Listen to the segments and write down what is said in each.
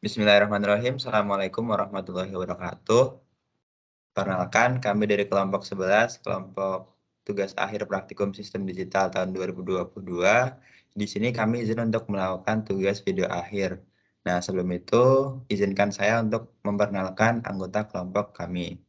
Bismillahirrahmanirrahim. Assalamualaikum warahmatullahi wabarakatuh. Perkenalkan, kami dari kelompok 11, kelompok tugas akhir praktikum sistem digital tahun 2022. Di sini kami izin untuk melakukan tugas video akhir. Nah, sebelum itu, izinkan saya untuk memperkenalkan anggota kelompok kami.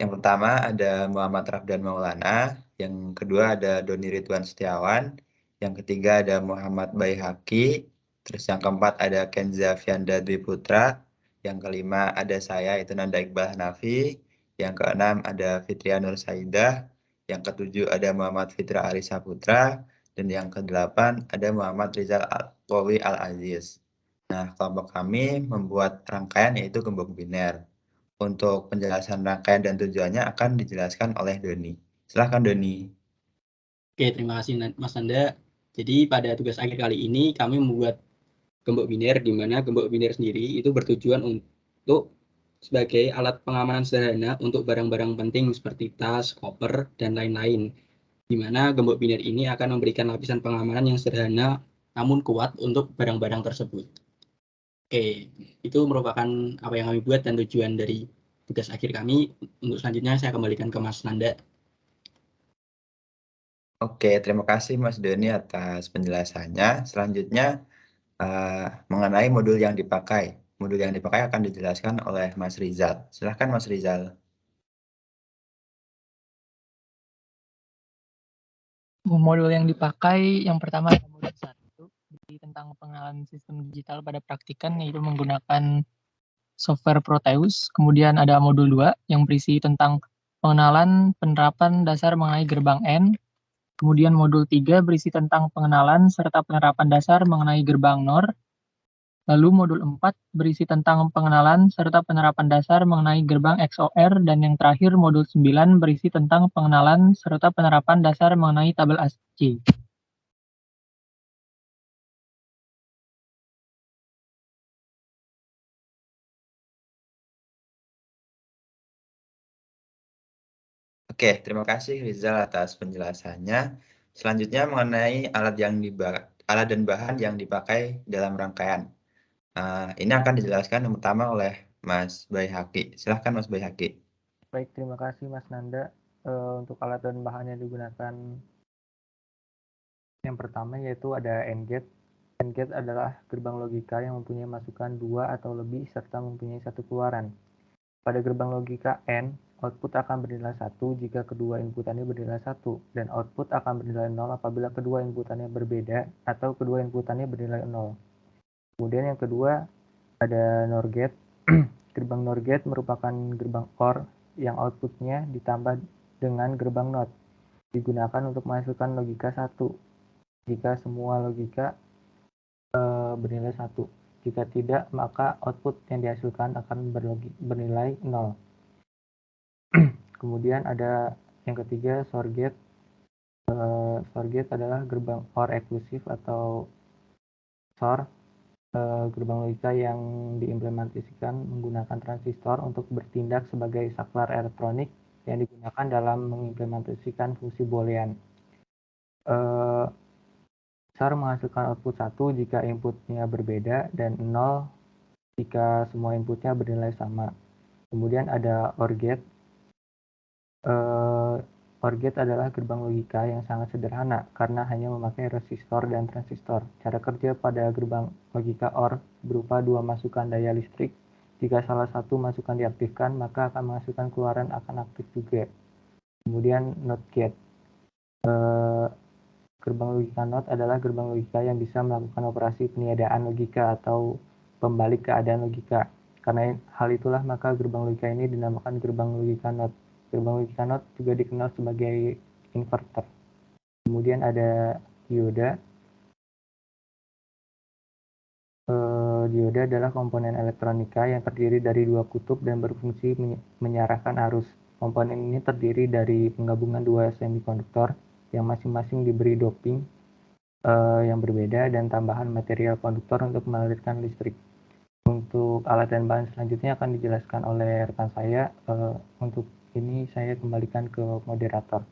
Yang pertama ada Muhammad Rafdan Maulana, yang kedua ada Doni Ridwan Setiawan, yang ketiga ada Muhammad Baihaqi, terus yang keempat ada Kenza Fianda Dwi Putra, yang kelima ada saya itu Nanda Iqbal Hanafi, yang keenam ada Fitria Nur Saidah, yang ketujuh ada Muhammad Fitra Arisa Putra, dan yang kedelapan ada Muhammad Rizal Qawi Al-Aziz. Nah, kelompok kami membuat rangkaian yaitu gembok biner. Untuk penjelasan rangkaian dan tujuannya akan dijelaskan oleh Doni. Silahkan Doni. Oke, terima kasih Mas Nanda. Jadi pada tugas akhir kali ini kami membuat gembok biner, di mana gembok biner sendiri itu bertujuan untuk sebagai alat pengamanan sederhana untuk barang-barang penting seperti tas, koper, dan lain-lain. Di mana gembok biner ini akan memberikan lapisan pengamanan yang sederhana namun kuat untuk barang-barang tersebut. Oke, itu merupakan apa yang kami buat dan tujuan dari tugas akhir kami. Untuk selanjutnya saya kembalikan ke Mas Nanda. Oke, terima kasih Mas Doni atas penjelasannya. Selanjutnya mengenai modul yang dipakai. Modul yang dipakai akan dijelaskan oleh Mas Rizal. Silahkan Mas Rizal. Modul yang dipakai yang pertama adalah modul 1, jadi tentang pengenalan sistem digital pada praktikan, yaitu menggunakan software Proteus. Kemudian ada modul 2 yang berisi tentang pengenalan penerapan dasar mengenai gerbang N. Kemudian modul 3 berisi tentang pengenalan serta penerapan dasar mengenai gerbang NOR. Lalu modul 4 berisi tentang pengenalan serta penerapan dasar mengenai gerbang XOR, dan yang terakhir modul 9 berisi tentang pengenalan serta penerapan dasar mengenai tabel ASCII. Oke, terima kasih Rizal atas penjelasannya. Selanjutnya mengenai alat dan bahan yang dipakai dalam rangkaian. Ini akan dijelaskan yang pertama oleh Mas Baihaqi. Silahkan Mas Baihaqi. Baik, terima kasih Mas Nanda. Untuk alat dan bahan yang digunakan yang pertama yaitu ada NGATE. NGATE adalah gerbang logika yang mempunyai masukan 2 atau lebih serta mempunyai satu keluaran. Pada gerbang logika N, output akan bernilai 1 jika kedua inputannya bernilai 1, dan output akan bernilai 0 apabila kedua inputannya berbeda atau kedua inputannya bernilai 0. Kemudian yang kedua ada NOR gate. Gerbang NOR gate merupakan gerbang OR yang outputnya ditambah dengan gerbang NOT. Digunakan untuk menghasilkan logika 1 jika semua logika bernilai 1. Jika tidak, maka output yang dihasilkan akan bernilai 0. Kemudian ada yang ketiga, SOR gate. SOR gate adalah gerbang OR eksklusif atau SOR, gerbang logika yang diimplementasikan menggunakan transistor untuk bertindak sebagai saklar elektronik yang digunakan dalam mengimplementasikan fungsi boolean. SOR menghasilkan output 1 jika inputnya berbeda dan 0 jika semua inputnya bernilai sama. Kemudian ada OR gate. OR gate adalah gerbang logika yang sangat sederhana karena hanya memakai resistor dan transistor. Cara kerja pada gerbang logika OR berupa dua masukan daya listrik. Jika salah satu masukan diaktifkan, maka akan menghasilkan keluaran akan aktif juga. Kemudian NOT gate. Gerbang logika NOT adalah gerbang logika yang bisa melakukan operasi peniadaan logika atau pembalik keadaan logika. Karena hal itulah maka gerbang logika ini dinamakan gerbang logika NOT. Gerbang logika NOT juga dikenal sebagai inverter. Kemudian ada dioda. Dioda adalah komponen elektronika yang terdiri dari dua kutub dan berfungsi menyarahkan arus. Komponen ini terdiri dari penggabungan dua semikonduktor yang masing-masing diberi doping yang berbeda dan tambahan material konduktor untuk mengalirkan listrik. Untuk alat dan bahan selanjutnya akan dijelaskan oleh rekan saya. Untuk ini saya kembalikan ke moderator.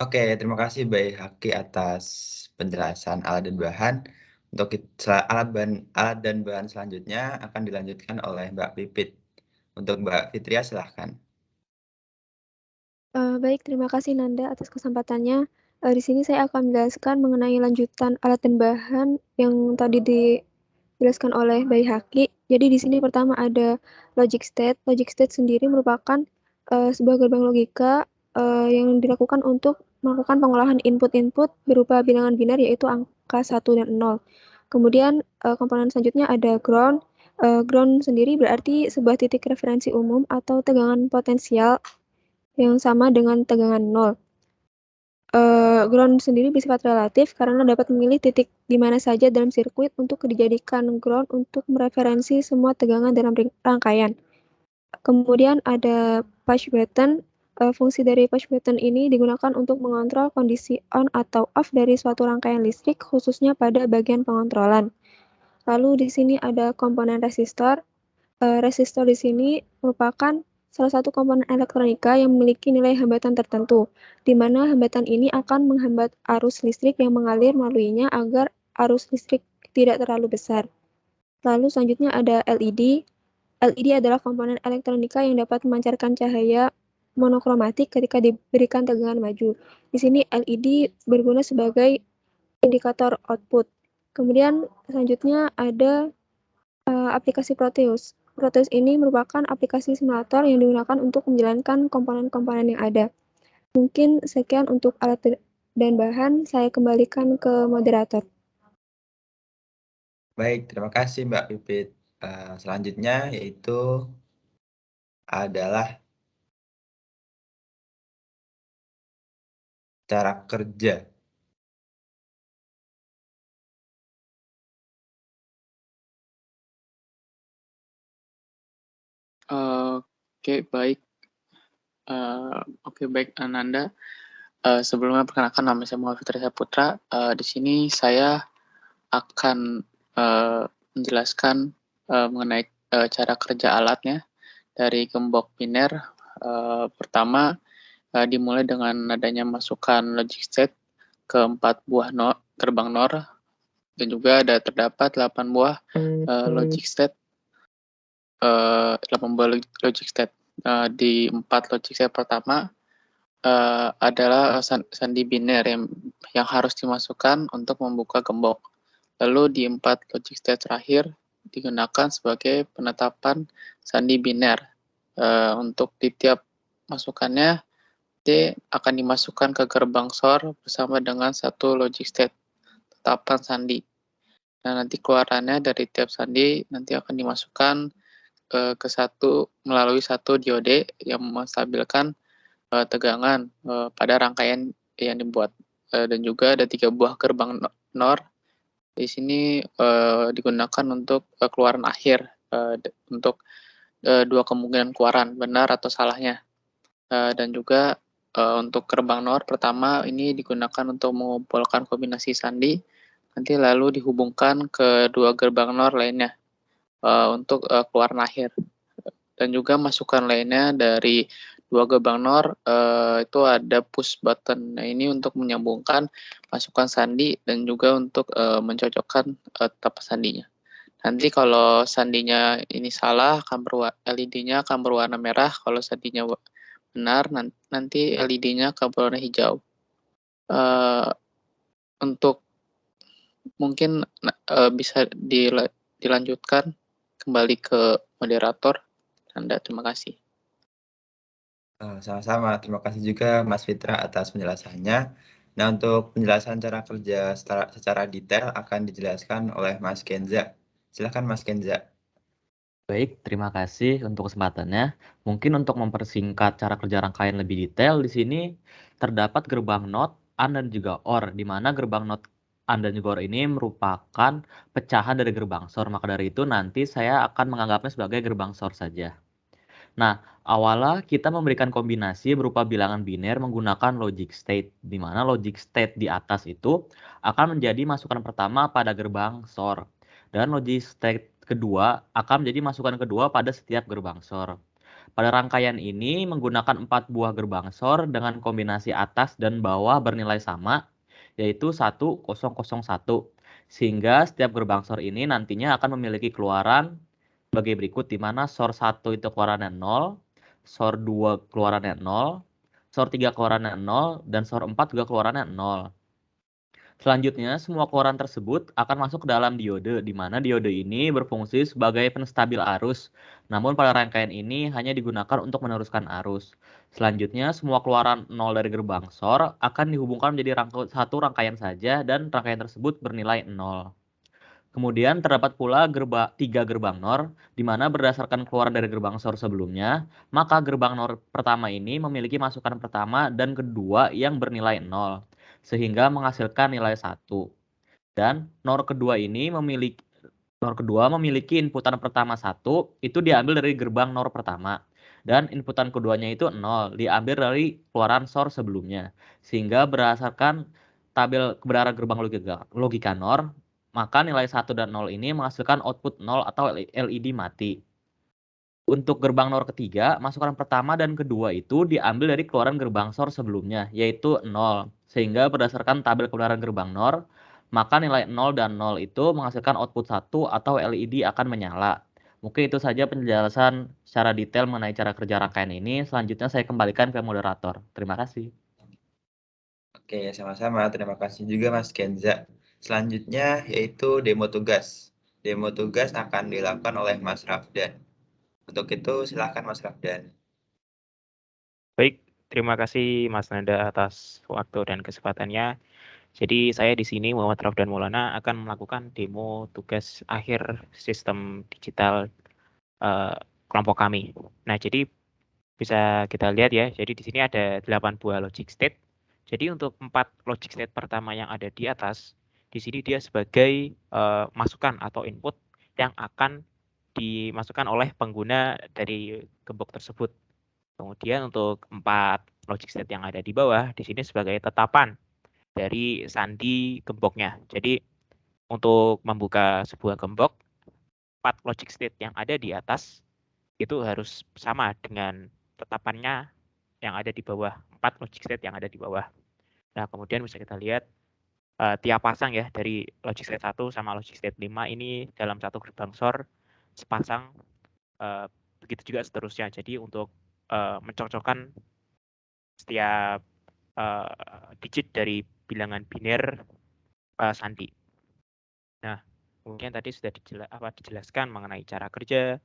Oke, terima kasih Baihaqi atas penjelasan alat dan bahan. Untuk alat dan bahan selanjutnya akan dilanjutkan oleh Mbak Pipit. Untuk Mbak Fitria silahkan. Baik, terima kasih Nanda atas kesempatannya. Di sini saya akan menjelaskan mengenai lanjutan alat dan bahan yang tadi dijelaskan oleh Baihaqi. Jadi di sini pertama ada logic state. Logic state sendiri merupakan sebuah gerbang logika yang dilakukan untuk melakukan pengolahan input-input berupa bilangan biner yaitu angka 1 dan 0. Kemudian komponen selanjutnya ada ground. Ground sendiri berarti sebuah titik referensi umum atau tegangan potensial yang sama dengan tegangan 0. Ground sendiri bersifat relatif karena dapat memilih titik di mana saja dalam sirkuit untuk dijadikan ground untuk mereferensi semua tegangan dalam rangkaian. Kemudian ada push button. Fungsi dari push button ini digunakan untuk mengontrol kondisi on atau off dari suatu rangkaian listrik, khususnya pada bagian pengontrolan. Lalu di sini ada komponen resistor. Resistor di sini merupakan salah satu komponen elektronika yang memiliki nilai hambatan tertentu, di mana hambatan ini akan menghambat arus listrik yang mengalir melaluinya agar arus listrik tidak terlalu besar. Lalu selanjutnya ada LED. LED adalah komponen elektronika yang dapat memancarkan cahaya monokromatik ketika diberikan tegangan maju. Di sini LED berguna sebagai indikator output. Kemudian selanjutnya ada aplikasi Proteus. Proteus ini merupakan aplikasi simulator yang digunakan untuk menjalankan komponen-komponen yang ada. Mungkin sekian untuk alat dan bahan, saya kembalikan ke moderator. Baik, terima kasih Mbak Pipit. Selanjutnya yaitu adalah cara kerja. Baik Ananda. Sebelumnya perkenalkan nama saya Muhammad Fitri Saputra. Di sini saya akan menjelaskan mengenai cara kerja alatnya dari gembok biner. Pertama dimulai dengan adanya masukan logic state ke 4 buah gerbang NOR dan juga terdapat 8 buah logic state. 8 buah logic state. Di 4 logic state pertama adalah sandi biner yang harus dimasukkan untuk membuka gembok. Lalu di 4 logic state terakhir digunakan sebagai penetapan sandi biner. Untuk di tiap masukannya akan dimasukkan ke gerbang SOR bersama dengan satu logic state tetapan sandi. Nah, nanti keluarannya dari tiap sandi nanti akan dimasukkan ke melalui satu diode yang menstabilkan tegangan pada rangkaian yang dibuat. Dan juga ada 3 buah gerbang NOR. Di sini digunakan untuk keluaran akhir untuk 2 kemungkinan keluaran, benar atau salahnya. Dan juga untuk gerbang NOR pertama ini digunakan untuk mengumpulkan kombinasi sandi, nanti lalu dihubungkan ke 2 gerbang NOR lainnya untuk keluaran akhir. Dan juga masukan lainnya dari 2 gerbang NOR itu ada push button. Nah, ini untuk menyambungkan masukan sandi dan juga untuk mencocokkan tapak sandinya. Nanti kalau sandinya ini salah, LED-nya akan berwarna merah. Kalau sandinya benar, nanti LED-nya akan berwarna hijau. Untuk mungkin bisa dilanjutkan kembali ke moderator. Anda, terima kasih. Sama-sama, terima kasih juga Mas Fitra atas penjelasannya. Nah, untuk penjelasan cara kerja secara detail akan dijelaskan oleh Mas Kenza. Silakan Mas Kenza. Baik, terima kasih untuk kesempatannya. Mungkin untuk mempersingkat cara kerja rangkaian lebih detail, di sini terdapat gerbang NOT, AND, dan juga OR, di mana gerbang NOT, AND, dan juga OR ini merupakan pecahan dari gerbang SOR. Maka dari itu nanti saya akan menganggapnya sebagai gerbang SOR saja. Nah, awalnya kita memberikan kombinasi berupa bilangan biner menggunakan logic state, di mana logic state di atas itu akan menjadi masukan pertama pada gerbang SOR. Dan logic state kedua akan menjadi masukan kedua pada setiap gerbang SOR. Pada rangkaian ini menggunakan 4 buah gerbang SOR dengan kombinasi atas dan bawah bernilai sama, yaitu 1001. Sehingga setiap gerbang SOR ini nantinya akan memiliki keluaran sebagai berikut, di mana SOR 1 itu keluarannya 0, SOR 2 keluarannya 0, SOR 3 keluarannya 0, dan SOR 4 juga keluarannya 0. Selanjutnya, semua keluaran tersebut akan masuk ke dalam diode, di mana diode ini berfungsi sebagai penstabil arus. Namun pada rangkaian ini hanya digunakan untuk meneruskan arus. Selanjutnya, semua keluaran 0 dari gerbang SOR akan dihubungkan menjadi satu rangkaian saja, dan rangkaian tersebut bernilai 0. Kemudian terdapat pula 3 gerbang NOR, di mana berdasarkan keluaran dari gerbang SOR sebelumnya, maka gerbang NOR pertama ini memiliki masukan pertama dan kedua yang bernilai 0, sehingga menghasilkan nilai 1. Dan NOR kedua memiliki inputan pertama 1, itu diambil dari gerbang NOR pertama. Dan inputan keduanya itu 0, diambil dari keluaran SOR sebelumnya. Sehingga berdasarkan tabel kebenaran gerbang logika NOR, maka nilai 1 dan 0 ini menghasilkan output 0 atau LED mati. Untuk gerbang NOR ketiga, masukan pertama dan kedua itu diambil dari keluaran gerbang SOR sebelumnya, yaitu 0. Sehingga berdasarkan tabel kebenaran gerbang NOR, maka nilai 0 dan 0 itu menghasilkan output 1 atau LED akan menyala. Mungkin itu saja penjelasan secara detail mengenai cara kerja rangkaian ini. Selanjutnya saya kembalikan ke moderator. Terima kasih. Oke, sama-sama. Terima kasih juga Mas Kenza. Selanjutnya yaitu demo tugas. Demo tugas akan dilakukan oleh Mas Rafdan. Untuk itu silakan Mas Rafdan. Baik, terima kasih Mas Nanda atas waktu dan kesempatannya. Jadi saya di sini Muhammad Rafdan Maulana akan melakukan demo tugas akhir sistem digital kelompok kami. Nah, jadi bisa kita lihat ya. Jadi di sini ada 8 buah logic state. Jadi untuk 4 logic state pertama yang ada di atas, di sini dia sebagai masukan atau input yang akan dimasukkan oleh pengguna dari gembok tersebut. Kemudian untuk 4 logic state yang ada di bawah, di sini sebagai tetapan dari sandi gemboknya. Jadi untuk membuka sebuah gembok, 4 logic state yang ada di atas itu harus sama dengan tetapannya yang ada di bawah, 4 logic state yang ada di bawah. Nah, kemudian bisa kita lihat tiap pasang ya dari logic state 1 sama logic state 5 ini dalam satu gerbang SOR sepasang, begitu juga seterusnya. Jadi untuk mencocokkan setiap digit dari bilangan biner sandi. Nah, kemudian tadi sudah dijelaskan mengenai cara kerja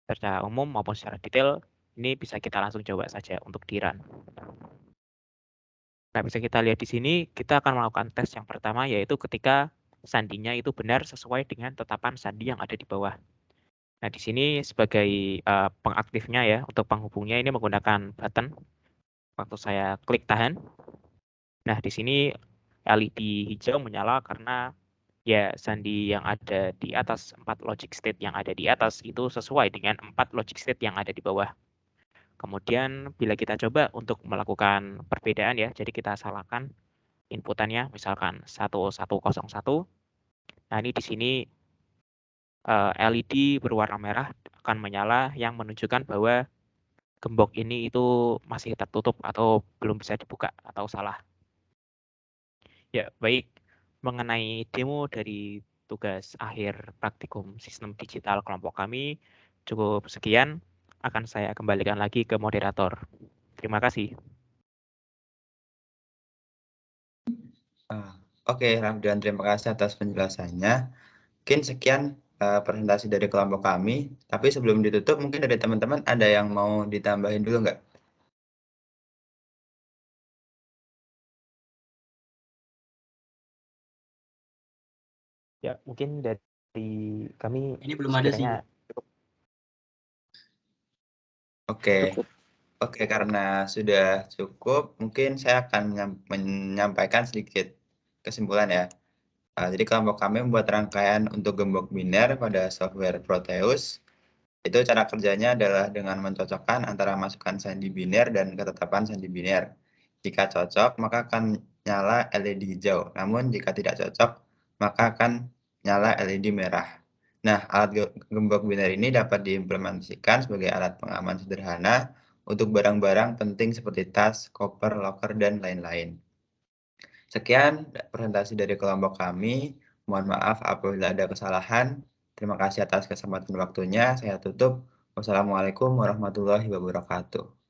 secara umum maupun secara detail. Ini bisa kita langsung coba saja untuk di run. Nah, bisa kita lihat di sini, kita akan melakukan tes yang pertama, yaitu ketika sandinya itu benar sesuai dengan tetapan sandi yang ada di bawah. Nah, di sini sebagai pengaktifnya ya, untuk penghubungnya ini menggunakan button. Waktu saya klik tahan. Nah, di sini LED hijau menyala karena ya sandi yang ada di atas, 4 logic state yang ada di atas itu sesuai dengan 4 logic state yang ada di bawah. Kemudian bila kita coba untuk melakukan perbedaan ya, jadi kita salahkan inputannya misalkan 1101. Nah, ini di sini LED berwarna merah akan menyala yang menunjukkan bahwa gembok ini itu masih tertutup atau belum bisa dibuka atau salah. Ya, baik. Mengenai demo dari tugas akhir praktikum sistem digital kelompok kami, cukup sekian. Akan saya kembalikan lagi ke moderator. Terima kasih. Oke, Rafdan, terima kasih atas penjelasannya. Mungkin sekian presentasi dari kelompok kami. Tapi sebelum ditutup, mungkin dari teman-teman ada yang mau ditambahin dulu nggak? Ya, mungkin dari kami Ini belum ada sih. cukup. Oke, karena sudah cukup, mungkin saya akan menyampaikan sedikit kesimpulan ya. Jadi kelompok kami membuat rangkaian untuk gembok biner pada software Proteus. Itu cara kerjanya adalah dengan mencocokkan antara masukan sandi biner dan ketetapan sandi biner. Jika cocok, maka akan nyala LED hijau. Namun jika tidak cocok, maka akan nyala LED merah. Nah, alat gembok biner ini dapat diimplementasikan sebagai alat pengaman sederhana untuk barang-barang penting seperti tas, koper, loker, dan lain-lain. Sekian presentasi dari kelompok kami. Mohon maaf apabila ada kesalahan. Terima kasih atas kesempatan waktunya. Saya tutup. Wassalamualaikum warahmatullahi wabarakatuh.